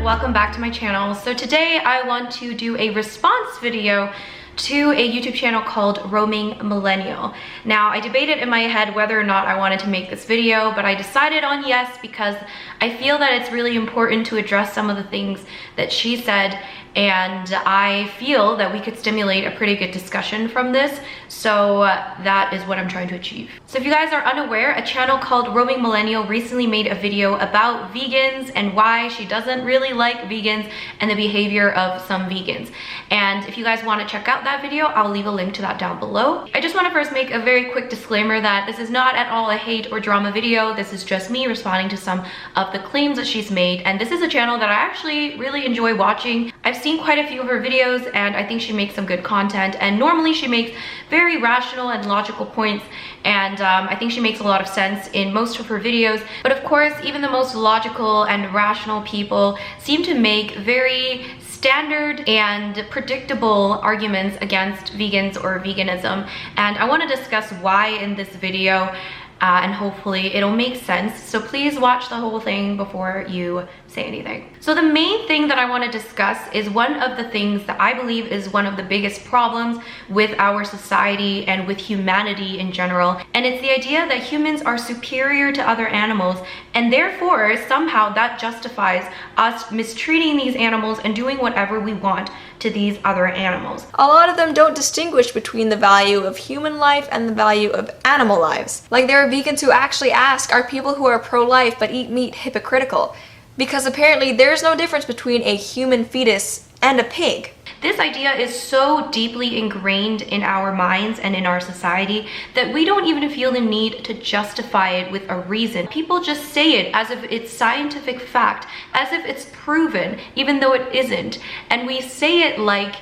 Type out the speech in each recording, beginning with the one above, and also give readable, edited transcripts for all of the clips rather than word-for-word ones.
welcome back to my channel. So today I want to do a response video to a YouTube channel called Roaming Millennial. Now, I debated in my head whether or not I wanted to make this video, but I decided on yes because I feel that it's really important to address some of the things that she said, and I feel that we could stimulate a pretty good discussion from this, so that is what I'm trying to achieve. So if you guys are unaware, a channel called Roaming Millennial recently made a video about vegans and why she doesn't really like vegans and the behavior of some vegans. And if you guys want to check out that video, I'll leave a link to that down below. I just want to first make a very quick disclaimer that this is not at all a hate or drama video. This is just me responding to some of the claims that she's made, and this is a channel that I actually really enjoy watching. I've seen quite a few of her videos and I think she makes some good content, and normally she makes very rational and logical points, and I think she makes a lot of sense in most of her videos. But of course, even the most logical and rational people seem to make very standard and predictable arguments against vegans or veganism, and I want to discuss why in this video, and hopefully it'll make sense. So please watch the whole thing before you say anything. So the main thing that I want to discuss is one of the things that I believe is one of the biggest problems with our society and with humanity in general, and it's the idea that humans are superior to other animals, and therefore somehow that justifies us mistreating these animals and doing whatever we want to these other animals. A lot of them don't distinguish between the value of human life and the value of animal lives. Like, there are vegans who actually ask, are people who are pro-life but eat meat hypocritical? Because apparently there's no difference between a human fetus and a pig. This idea is so deeply ingrained in our minds and in our society that we don't even feel the need to justify it with a reason. People just say it as if it's scientific fact, as if it's proven, even though it isn't. And we say it like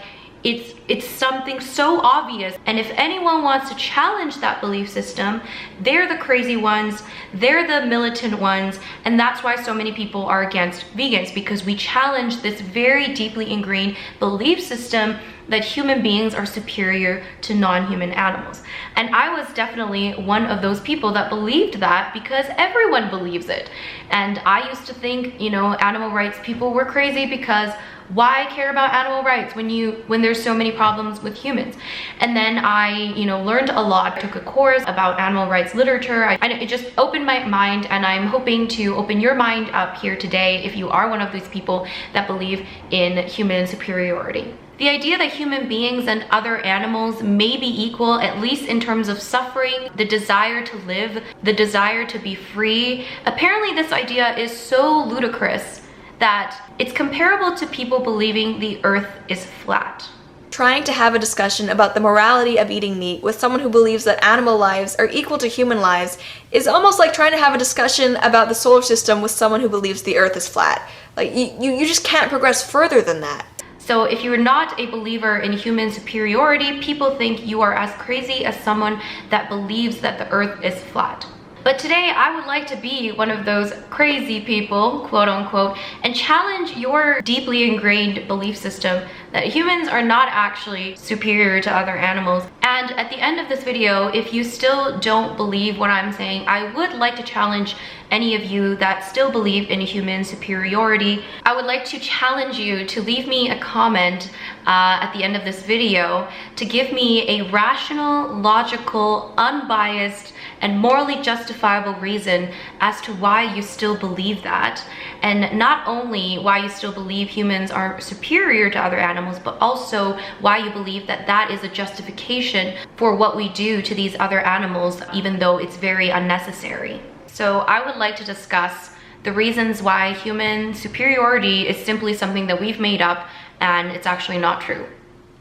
it's something so obvious, and if anyone wants to challenge that belief system, they're the crazy ones, they're the militant ones, and that's why so many people are against vegans, because we challenge this very deeply ingrained belief system that human beings are superior to non-human animals. And I was definitely one of those people that believed that because everyone believes it. And I used to think, you know, animal rights people were crazy because why care about animal rights when there's so many problems with humans? And then I, learned a lot. I took a course about animal rights literature. It just opened my mind, and I'm hoping to open your mind up here today if you are one of these people that believe in human superiority. The idea that human beings and other animals may be equal, at least in terms of suffering, the desire to live, the desire to be free, apparently this idea is so ludicrous that it's comparable to people believing the earth is flat. Trying to have a discussion about the morality of eating meat with someone who believes that animal lives are equal to human lives is almost like trying to have a discussion about the solar system with someone who believes the earth is flat. Like, you just can't progress further than that. So if you're not a believer in human superiority, people think you are as crazy as someone that believes that the earth is flat. But today I would like to be one of those crazy people, quote unquote, and challenge your deeply ingrained belief system that humans are not actually superior to other animals. And at the end of this video, if you still don't believe what I'm saying, I would like to challenge any of you that still believe in human superiority. I would like to challenge you to leave me a comment at the end of this video to give me a rational, logical, unbiased, and morally justifiable reason as to why you still believe that. And not only why you still believe humans are superior to other animals, but also why you believe that that is a justification for what we do to these other animals, even though it's very unnecessary. So I would like to discuss the reasons why human superiority is simply something that we've made up and it's actually not true.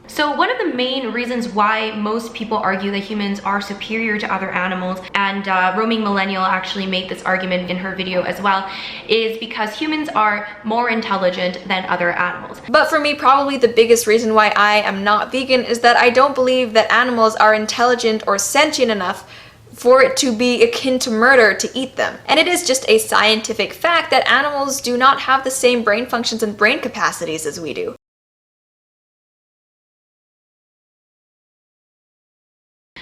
So one of the main reasons why most people argue that humans are superior to other animals, and Roaming Millennial actually made this argument in her video as well, is because humans are more intelligent than other animals. But for me, probably the biggest reason why I am not vegan is that I don't believe that animals are intelligent or sentient enough for it to be akin to murder to eat them. And it is just a scientific fact that animals do not have the same brain functions and brain capacities as we do.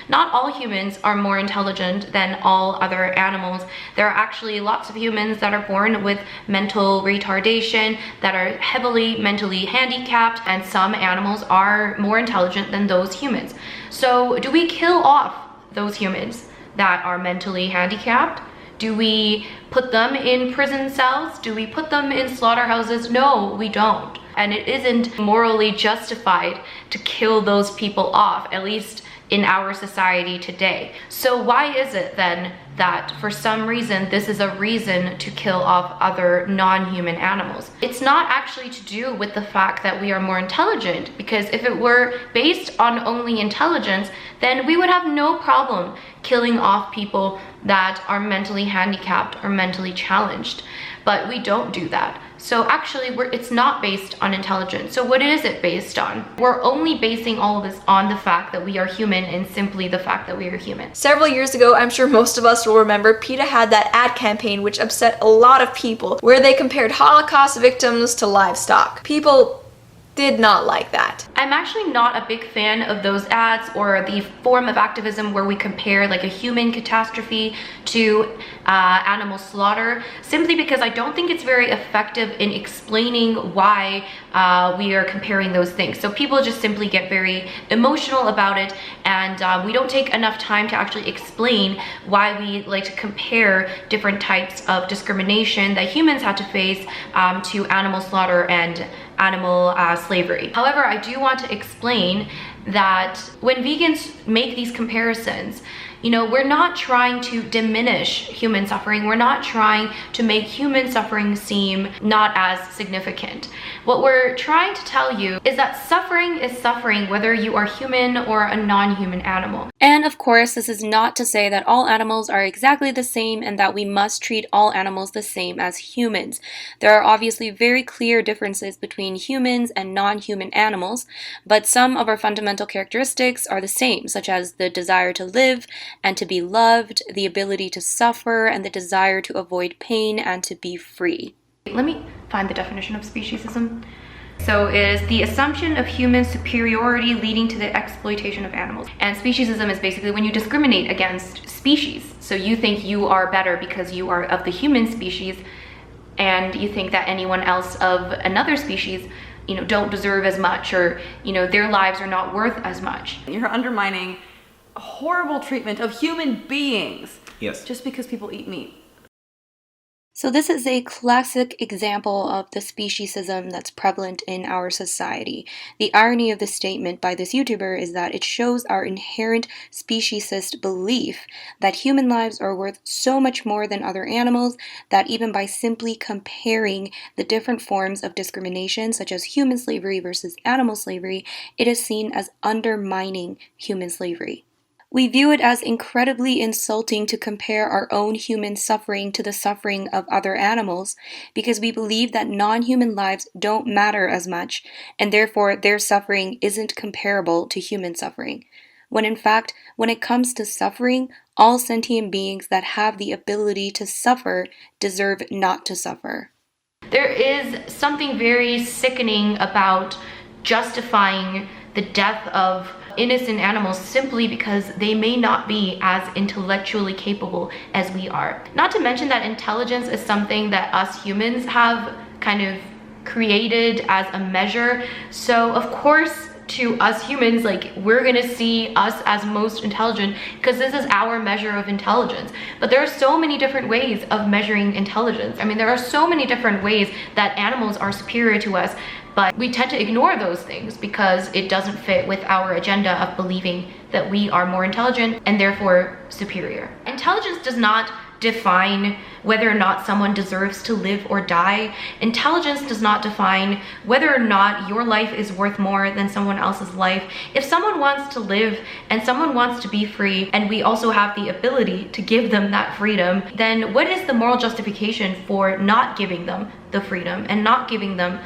Not all humans are more intelligent than all other animals. There are actually lots of humans that are born with mental retardation, that are heavily mentally handicapped, and some animals are more intelligent than those humans. So do we kill off those humans that are mentally handicapped? Do we put them in prison cells? Do we put them in slaughterhouses? No, we don't. And it isn't morally justified to kill those people off, at least in our society today. So why is it then that for some reason this is a reason to kill off other non-human animals? It's not actually to do with the fact that we are more intelligent, because if it were based on only intelligence, then we would have no problem killing off people that are mentally handicapped or mentally challenged. But we don't do that. So actually, it's not based on intelligence. So what is it based on? We're only basing all of this on the fact that we are human, and simply the fact that we are human. Several years ago, I'm sure most of us will remember, PETA had that ad campaign which upset a lot of people, where they compared Holocaust victims to livestock. People did not like that. I'm actually not a big fan of those ads, or the form of activism where we compare like a human catastrophe to animal slaughter, simply because I don't think it's very effective in explaining why we are comparing those things. So people just simply get very emotional about it, and we don't take enough time to actually explain why we like to compare different types of discrimination that humans had to face to animal slaughter and animal slavery. However, I do want to explain that when vegans make these comparisons, you know, we're not trying to diminish human suffering. We're not trying to make human suffering seem not as significant. What we're trying to tell you is that suffering is suffering, whether you are human or a non-human animal. And of course, this is not to say that all animals are exactly the same and that we must treat all animals the same as humans. There are obviously very clear differences between humans and non-human animals, but some of our fundamental characteristics are the same, such as the desire to live and to be loved, the ability to suffer, and the desire to avoid pain and to be free. Let me find the definition of speciesism. So it is the assumption of human superiority leading to the exploitation of animals. And speciesism is basically when you discriminate against species. So you think you are better because you are of the human species, and you think that anyone else of another species, you know, don't deserve as much, or, you know, their lives are not worth as much. You're undermining horrible treatment of human beings. Yes. Just because people eat meat. So this is a classic example of the speciesism that's prevalent in our society. The irony of this statement by this YouTuber is that it shows our inherent speciesist belief that human lives are worth so much more than other animals that even by simply comparing the different forms of discrimination, such as human slavery versus animal slavery, it is seen as undermining human slavery. We view it as incredibly insulting to compare our own human suffering to the suffering of other animals, because we believe that non-human lives don't matter as much, and therefore their suffering isn't comparable to human suffering. When in fact, when it comes to suffering, all sentient beings that have the ability to suffer deserve not to suffer. There is something very sickening about justifying the death of innocent animals simply because they may not be as intellectually capable as we are. Not to mention that intelligence is something that us humans have kind of created as a measure. So of course, to us humans, like, we're gonna see us as most intelligent because this is our measure of intelligence. But there are so many different ways of measuring intelligence. I mean, there are so many different ways that animals are superior to us, but we tend to ignore those things because it doesn't fit with our agenda of believing that we are more intelligent and therefore superior. Intelligence does not define whether or not someone deserves to live or die. Intelligence does not define whether or not your life is worth more than someone else's life. If someone wants to live and someone wants to be free, and we also have the ability to give them that freedom, then what is the moral justification for not giving them the freedom and not giving them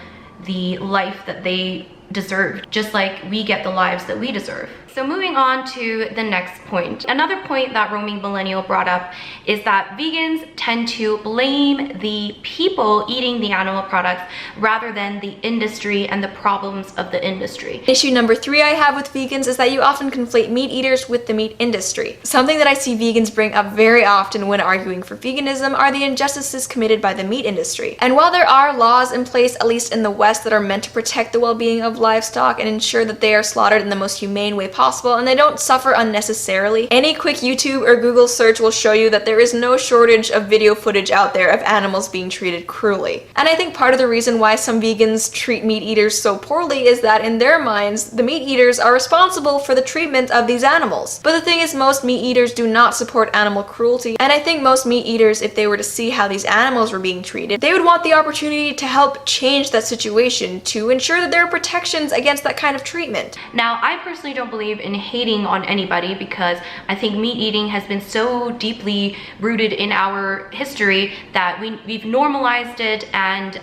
the life that they deserved, just like we get the lives that we deserve. So moving on to the next point. Another point that Roaming Millennial brought up is that vegans tend to blame the people eating the animal products rather than the industry and the problems of the industry. Issue number 3 I have with vegans is that you often conflate meat eaters with the meat industry. Something that I see vegans bring up very often when arguing for veganism are the injustices committed by the meat industry. And while there are laws in place, at least in the West, that are meant to protect the well-being of livestock and ensure that they are slaughtered in the most humane way possible and they don't suffer unnecessarily, any quick YouTube or Google search will show you that there is no shortage of video footage out there of animals being treated cruelly. And I think part of the reason why some vegans treat meat eaters so poorly is that in their minds, the meat eaters are responsible for the treatment of these animals. But the thing is, most meat eaters do not support animal cruelty, and I think most meat eaters, if they were to see how these animals were being treated, they would want the opportunity to help change that situation to ensure that there are protections against that kind of treatment. Now, I personally don't believe in hating on anybody because I think meat eating has been so deeply rooted in our history that we've normalized it, and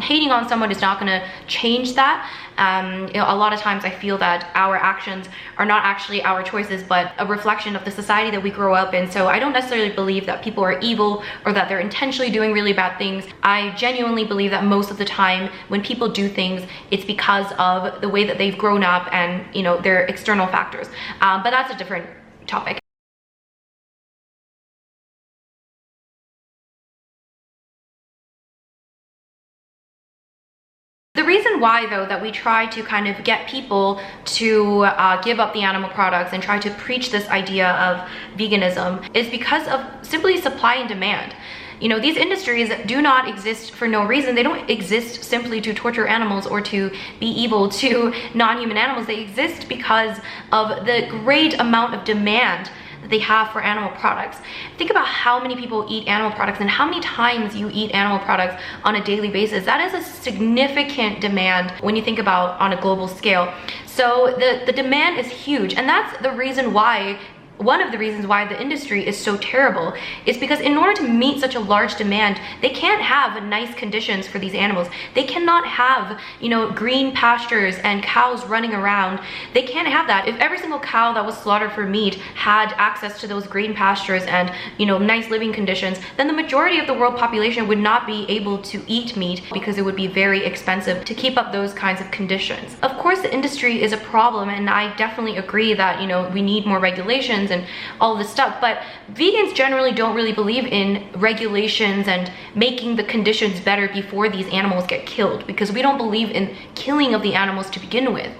hating on someone is not going to change that. You know, a lot of times I feel that our actions are not actually our choices, but a reflection of the society that we grow up in. So I don't necessarily believe that people are evil or that they're intentionally doing really bad things. I genuinely believe that most of the time when people do things, it's because of the way that they've grown up and, you know, their external factors. But that's a different topic. The reason why, though, that we try to kind of get people to give up the animal products and try to preach this idea of veganism is because of simply supply and demand. You know, these industries do not exist for no reason. They don't exist simply to torture animals or to be evil to non-human animals. They exist because of the great amount of demand that they have for animal products. Think about how many people eat animal products and how many times you eat animal products on a daily basis. That is a significant demand when you think about on a global scale. So the demand is huge, and that's the reason why, one of the reasons why the industry is so terrible is because in order to meet such a large demand, they can't have nice conditions for these animals. They cannot have, you know, green pastures and cows running around. They can't have that. If every single cow that was slaughtered for meat had access to those green pastures and, you know, nice living conditions, then the majority of the world population would not be able to eat meat because it would be very expensive to keep up those kinds of conditions. Of course, the industry is a problem, and I definitely agree that, you know, we need more regulations and all this stuff, but vegans generally don't really believe in regulations and making the conditions better before these animals get killed, because we don't believe in killing of the animals to begin with,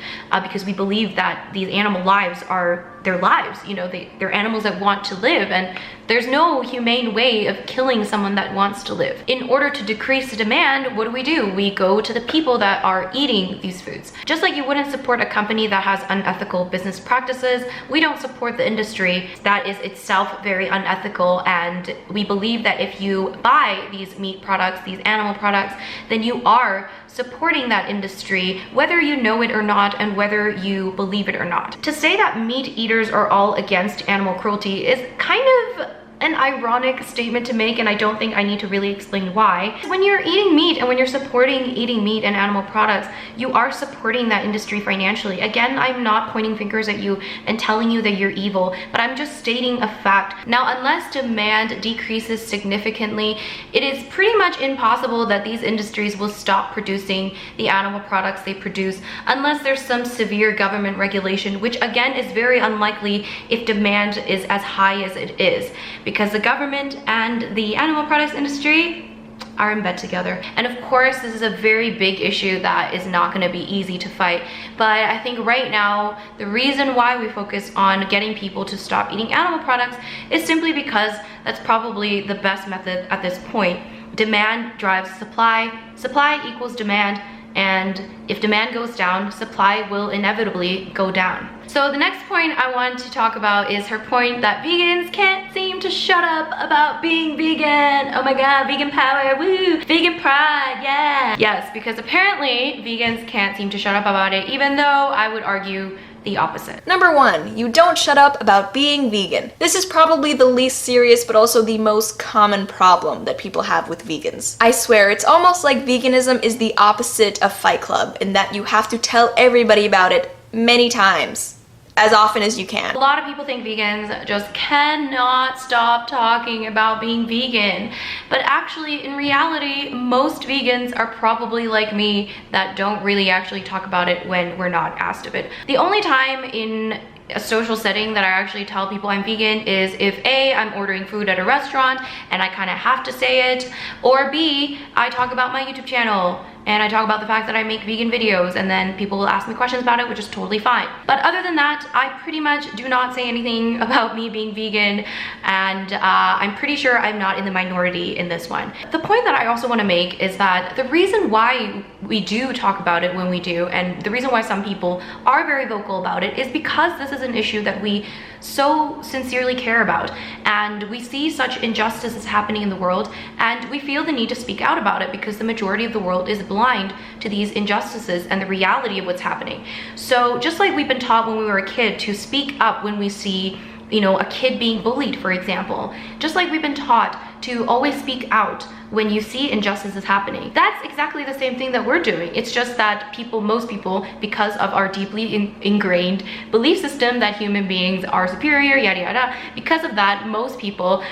because we believe that these animal lives are their lives. You know, they're animals that want to live, and there's no humane way of killing someone that wants to live. In order to decrease the demand, what do? We go to the people that are eating these foods. Just like you wouldn't support a company that has unethical business practices, we don't support the industry that is itself very unethical, and we believe that if you buy these meat products, these animal products, then you are supporting that industry, whether you know it or not and whether you believe it or not. To say that meat eaters are all against animal cruelty is kind of an ironic statement to make, and I don't think I need to really explain why. When you're eating meat and when you're supporting eating meat and animal products, you are supporting that industry financially. Again, I'm not pointing fingers at you and telling you that you're evil, but I'm just stating a fact. Now, unless demand decreases significantly, it is pretty much impossible that these industries will stop producing the animal products they produce unless there's some severe government regulation, which again is very unlikely if demand is as high as it is, because the government and the animal products industry are in bed together. And of course, this is a very big issue that is not going to be easy to fight. But I think right now, the reason why we focus on getting people to stop eating animal products is simply because that's probably the best method at this point. Demand drives supply, supply equals demand, and if demand goes down, supply will inevitably go down. So the next point I want to talk about is her point that vegans can't seem to shut up about being vegan. Oh my god, vegan power, woo! Vegan pride, yeah! Yes, because apparently vegans can't seem to shut up about it, even though I would argue the opposite. Number 1, you don't shut up about being vegan. This is probably the least serious but also the most common problem that people have with vegans. I swear, it's almost like veganism is the opposite of Fight Club in that you have to tell everybody about it many times, as often as you can. A lot of people think vegans just cannot stop talking about being vegan, but actually in reality most vegans are probably like me that don't really actually talk about it when we're not asked of it. The only time in a social setting that I actually tell people I'm vegan is if A, I'm ordering food at a restaurant and I kind of have to say it, or B, I talk about my YouTube channel and I talk about the fact that I make vegan videos and then people will ask me questions about it, which is totally fine. But other than that, I pretty much do not say anything about me being vegan, and I'm pretty sure I'm not in the minority in this one. The point that I also want to make is that the reason why we do talk about it when we do, and the reason why some people are very vocal about it, is because this is an issue that we so sincerely care about, and we see such injustices happening in the world, and we feel the need to speak out about it because the majority of the world is blind to these injustices and the reality of what's happening. So just like we've been taught when we were a kid to speak up when we see, you know, a kid being bullied, for example, just like we've been taught to always speak out when you see injustices happening. That's exactly the same thing that we're doing. It's just that most people, because of our deeply ingrained belief system that human beings are superior, yada yada, because of that, most people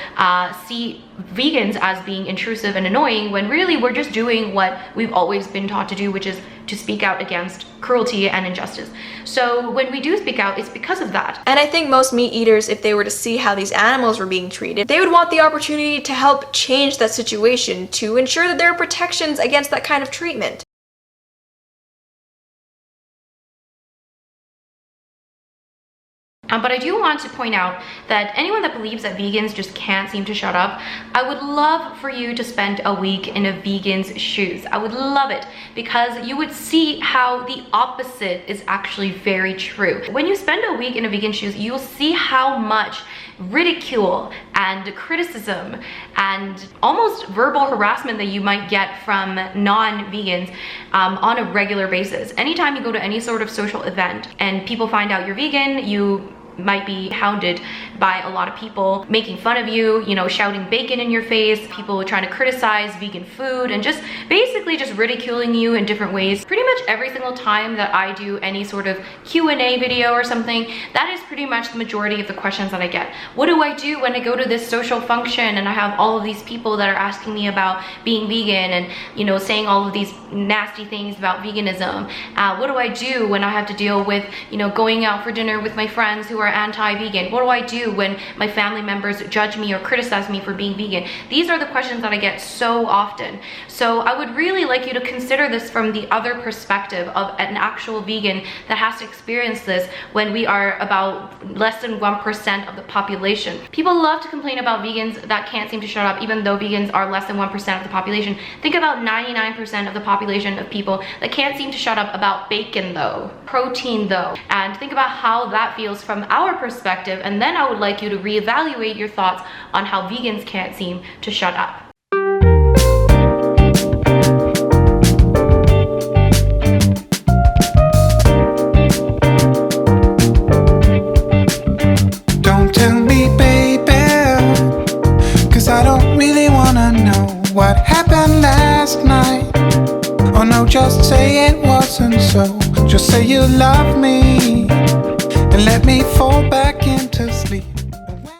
see vegans as being intrusive and annoying when really we're just doing what we've always been taught to do, which is to speak out against cruelty and injustice. So when we do speak out, it's because of that. And I think most meat eaters, if they were to see how these animals were being treated, they would want the opportunity to help change that situation to ensure that there are protections against that kind of treatment. But I do want to point out that anyone that believes that vegans just can't seem to shut up, I would love for you to spend a week in a vegan's shoes. I would love it, because you would see how the opposite is actually very true. When you spend a week in a vegan's shoes, you'll see how much ridicule and criticism and almost verbal harassment that you might get from non-vegans on a regular basis. Anytime you go to any sort of social event and people find out you're vegan, you might be hounded by a lot of people making fun of you, you know, shouting bacon in your face, people trying to criticize vegan food, and just basically just ridiculing you in different ways. Pretty much every single time that I do any sort of Q&A video or something, that is pretty much the majority of the questions that I get. What do I do when I go to this social function and I have all of these people that are asking me about being vegan and, you know, saying all of these nasty things about veganism? What do I do when I have to deal with, you know, going out for dinner with my friends who are anti-vegan? What do I do when my family members judge me or criticize me for being vegan? These are the questions that I get so often. So I would really like you to consider this from the other perspective of an actual vegan that has to experience this when we are about less than 1% of the population. People love to complain about vegans that can't seem to shut up, even though vegans are less than 1% of the population. Think about 99% of the population of people that can't seem to shut up about bacon though, protein though, and think about how that feels from our perspective, and then I would like you to reevaluate your thoughts on how vegans can't seem to shut up. Don't tell me, baby, 'cause I don't really wanna know what happened last night. Oh no, just say it wasn't so. Just say you love me and let me fall back into